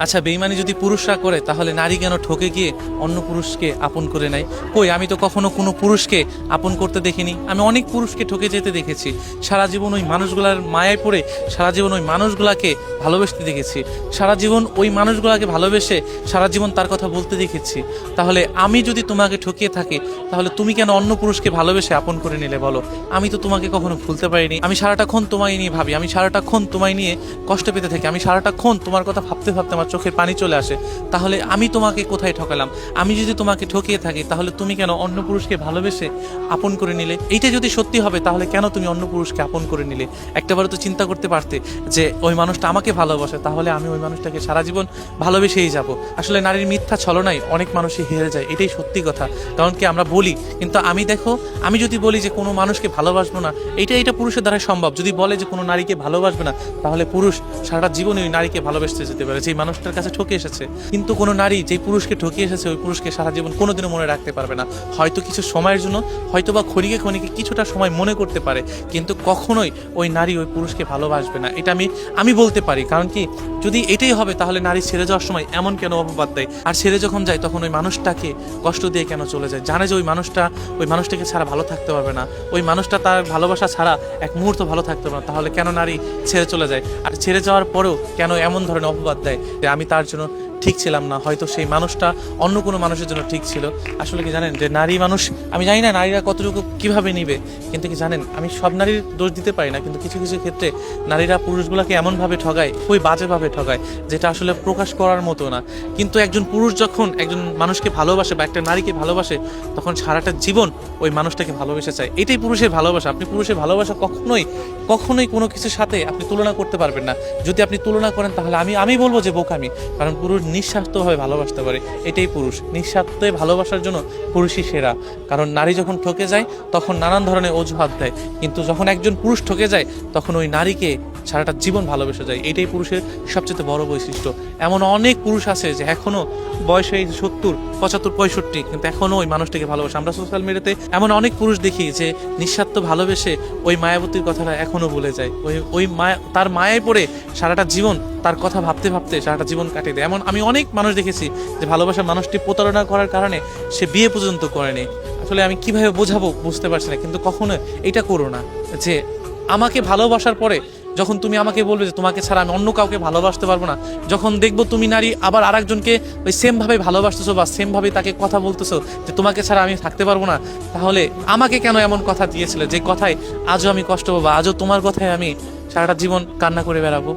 আচ্ছা, বেইমানি যদি পুরুষরা করে তাহলে নারী কেন ঠকে গিয়ে অন্য পুরুষকে আপন করে নেয়? কই, আমি তো কখনো কোনো পুরুষকে আপন করতে দেখিনি। আমি অনেক পুরুষকে ঠকে যেতে দেখেছি। সারা জীবন ওই মানুষগুলার মায়ায় পড়ে সারা জীবন ওই মানুষগুলাকে ভালোবাসতে দেখেছি। সারা জীবন ওই মানুষগুলাকে ভালোবেসে সারা জীবন তার কথা বলতে দেখেছি। তাহলে আমি যদি তোমাকে ঠকিয়ে থাকি, তাহলে তুমি কেন অন্য পুরুষকে ভালোবেসে আপন করে নিলে বলো? আমি তো তোমাকে কখনো ভুলতে পারিনি। আমি সারাটাক্ষণ তোমায় নিয়ে ভাবি, আমি সারাটাক্ষণ তোমায় নিয়ে কষ্ট পেতে থাকি, আমি সারাটাক্ষণ তোমার কথা ভাবতে ভাবতে আমার চোখের পানি চলে আসে। তাহলে আমি তোমাকে কোথায় ঠকালাম? আমি যদি তোমাকে ঠকিয়ে থাকি, তাহলে তুমি কেন অন্য পুরুষকে ভালোবেসে আপন করে নিলে? এইটা যদি সত্যি হবে, তাহলে কেন তুমি অন্য পুরুষকে আপন করে নিলে? একটাবারও তো চিন্তা করতে পারতে যে ওই মানুষটা আমাকে ভালোবাসে, তাহলে আমি ওই মানুষটাকে সারা জীবন ভালোবেসেই যাব। আসলে নারীর মিথ্যা ছলনায় অনেক মানুষই হেরে যায়, এটাই সত্যি কথা। কারণ কি, আমরা বলি, কিন্তু আমি দেখো, আমি যদি বলি যে কোনো মানুষকে ভালোবাসবো না, এটা পুরুষের দ্বারা সম্ভব। যদি বলে যে কোনো নারীকে ভালোবাসবে না, তাহলে পুরুষ সারা জীবনে ওই নারীকে ভালোবাসতে যেতে পারে যেই মানুষটার কাছে ঠকে এসেছে। কিন্তু কোনো নারী যেই পুরুষকে ঠকিয়ে এসেছে, ওই পুরুষকে সারা জীবন কোনোদিনও মনে রাখতে পারবে না। হয়তো কিছু সময়ের জন্য, হয়তো বা ক্ষণিকে ক্ষণিকে কিছুটা সময় মনে করতে পারে, কিন্তু কখনোই ওই নারী ওই পুরুষকে ভালোবাসবে না। এটা আমি বলতে পারি। কারণ কি, যদি এটাই হবে, তাহলে নারী ছেড়ে যাওয়ার সময় এমন কেন অপবাদ দেয়? আর ছেড়ে যখন যায়, তখন ওই মানুষটাকে কষ্ট দিয়ে কেন চলে যায়? জানে যে ওই মানুষটাকে ছাড়া ভালো থাকতে পারবে না, ওই মানুষটা তার ভালোবাসা ছাড়া এক মুহূর্ত ভালো থাকতে পারবে না। তাহলে কেন নারী ছেড়ে চলে যায়? আর ছেড়ে যাওয়ার পরেও কেন এমন ধরনের অপবাদ দেয় যে আমি তার জন্য ঠিক ছিলাম না, হয়তো সেই মানুষটা অন্য কোনো মানুষের জন্য ঠিক ছিল? আসলে কি জানেন যে নারী মানুষ, আমি জানি না নারীরা কতটুকু কিভাবে নিবে, কিন্তু কি জানেন, আমি সব নারীর দোষ দিতে পারি না, কিন্তু কিছু কিছু ক্ষেত্রে নারীরা পুরুষগুলোকে এমনভাবে ঠগায়, খুবই বাজেভাবে ঠগায়, যেটা আসলে প্রকাশ করার মতো না। কিন্তু একজন পুরুষ যখন একজন মানুষকে ভালোবাসে বা একটা নারীকে ভালোবাসে, তখন সারাটা জীবন ওই মানুষটাকে ভালোবেসে চায়। এটাই পুরুষের ভালোবাসা। আপনি পুরুষের ভালোবাসা কখনোই কোনো কিছুর সাথে আপনি তুলনা করতে পারবেন না। যদি আপনি তুলনা করেন, তাহলে আমি বলবো যে বোকামি। কারণ পুরুষ নিঃস্বার্থভাবে ভালোবাসতে পারে, এটাই পুরুষ। নিঃস্বার্থে ভালোবাসার জন্য পুরুষই সেরা। কারণ নারী যখন ঠকে যায়, তখন নানান ধরনের অজুহাত দেয়, কিন্তু যখন একজন পুরুষ ঠকে যায়, তখন ওই নারীকে সারাটা জীবন ভালোবেসে যায়। এটাই পুরুষের সবচেয়ে বড় বৈশিষ্ট্য। এমন অনেক পুরুষ আছে যে এখনো বয়স হয়ে 70, 75, 65, কিন্তু এখনো ওই মানুষটাকে ভালোবাসে। আমরা সোশ্যাল মিডিয়াতে এমন অনেক পুরুষ দেখি যে নিঃস্বার্থ ভালোবেসে ওই মায়াবতীর কথাটা এখনো বলে যায়। ওই মায়া, তার মায়ায় পড়ে সারাটা জীবন তার কথা ভাবতে ভাবতে সারাটা জীবন কাটিয়ে দেয়। এমন আমি অনেক মানুষ দেখেছি যে ভালোবাসার মানুষটি প্রতারণা করার কারণে সে বিয়ে পর্যন্ত করেনি। আসলে আমি কিভাবে বোঝাবো বুঝতে পারছি না। কিন্তু কখনো এটা করো না যে আমাকে ভালোবাসার পরে যখন তুমি আমাকে বলবে যে তোমাকে ছাড়া আমি অন্য কাউকে ভালোবাসতে পারবো না, যখন দেখবো তুমি নারী আবার আরেকজনকে ওই সেমভাবে ভালোবাসতেছো বা সেমভাবে তাকে কথা বলতেছো যে তোমাকে ছাড়া আমি থাকতে পারবো না, তাহলে আমাকে কেন এমন কথা দিয়েছিলে যে কথায় আজও আমি কষ্ট পাবো, আজও তোমার কথায় আমি সারাটা জীবন কান্না করে বেড়াবো?